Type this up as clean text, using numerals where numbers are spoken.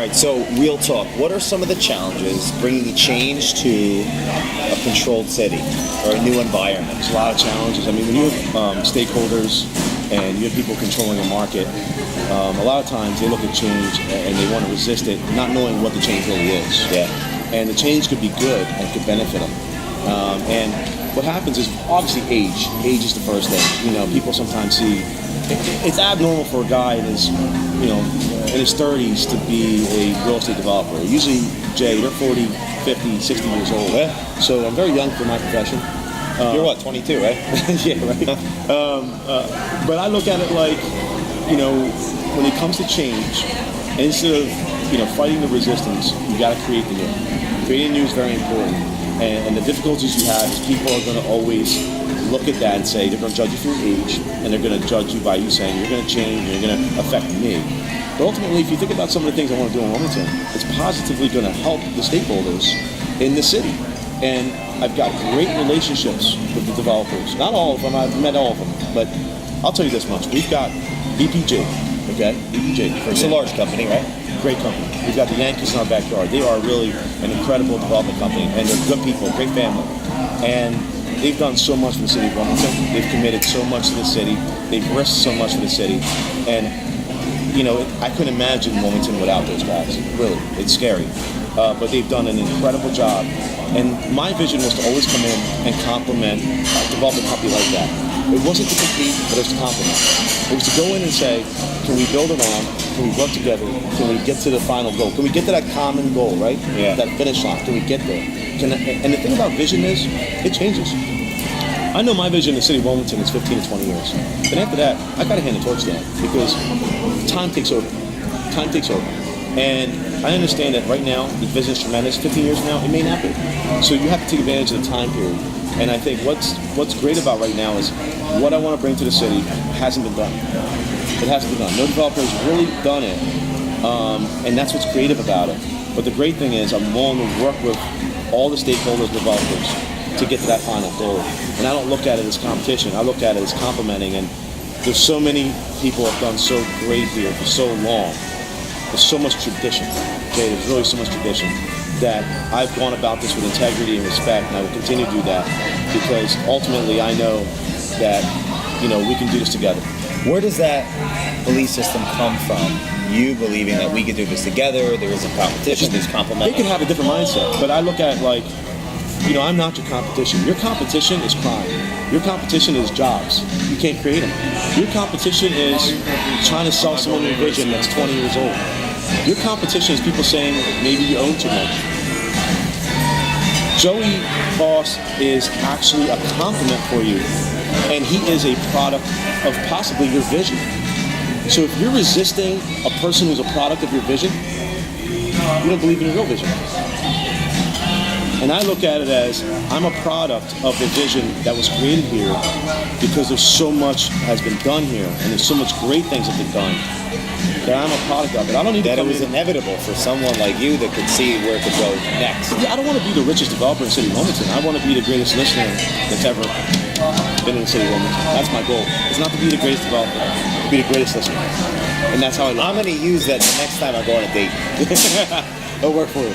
right, so real talk. What are some of the challenges bringing change to a controlled city or a new environment? There's a lot of challenges. I mean, when you have stakeholders and you have people controlling a market, a lot of times they look at change and they want to resist it, not knowing what the change really is. Yeah. And the change could be good and could benefit them. And what happens is obviously age. Age is the first thing. You know, people sometimes see it's abnormal for a guy in his, in his 30s to be a real estate developer. Usually, Jay, they're 40, 50, 60 years old. Yeah. So I'm very young for my profession. You're what, 22, right? Yeah, right. But I look at it like, when it comes to change, instead of fighting the resistance, you got to create the new. Creating new is very important. And the difficulties you have is people are going to always look at that and say they're going to judge you for your age, and they're going to judge you by you saying you're going to change, you're going to affect me. But ultimately, if you think about some of the things I want to do in Wilmington, it's positively going to help the stakeholders in the city. And I've got great relationships with the developers. Not all of them, I've met all of them, but I'll tell you this much. We've got BPG, okay? BPG. It's a large company, right? Great company. We've got the Yankees in our backyard. They are really an incredible development company, and they're good people, great family. And they've done so much for the city of Wilmington. They've committed so much to the city. They've risked so much for the city. And, I couldn't imagine Wilmington without those guys. Really, it's scary. But they've done an incredible job. And my vision was to always come in and complement a development company like that. It wasn't to compete, but it was to complement. It was to go in and say, can we build it on? Can we work together? Can we get to the final goal? Can we get to that common goal, right? Yeah. That finish line. Can we get there? And the thing about vision is, it changes. I know my vision in the city of Wilmington is 15 to 20 years. And after that, I got to hand the torch down because time takes over. Time takes over. And I understand that right now, the vision is tremendous. 15 years from now, it may not be. So you have to take advantage of the time period. And I think what's great about right now is what I want to bring to the city hasn't been done. It hasn't been done. No developer has really done it. And that's what's creative about it. But the great thing is I'm willing to work with all the stakeholders, developers, to get to that final goal. And I don't look at it as competition. I look at it as complementing. And there's so many people have done so great here for so long. There's so much tradition. Okay, there's really so much tradition that I've gone about this with integrity and respect, and I will continue to do that because ultimately I know that we can do this together. Where does that belief system come from? You believing that we can do this together, there isn't competition, there's complementing. They can have a different mindset, but I look at it like, I'm not your competition. Your competition is crime. Your competition is jobs. You can't create them. Your competition is trying to sell someone a vision that's 20 years old. Your competition is people saying maybe you own too much. Joey Boss is actually a compliment for you, and he is a product of possibly your vision. So if you're resisting a person who's a product of your vision, you don't believe in your real vision. And I look at it as I'm a product of the vision that was created here because there's so much has been done here and there's so much great things that have been done that I'm a product of it. I don't need that to come it was in. inevitable for someone like you that could see where it could go next. Yeah, I don't want to be the richest developer in the city of Wilmington. I want to be the greatest listener that's ever been in the city of Wilmington. That's my goal. It's not to be the greatest developer, be the greatest listener. And that's how I look. I'm going to use that the next time I go on a date. It'll work for you.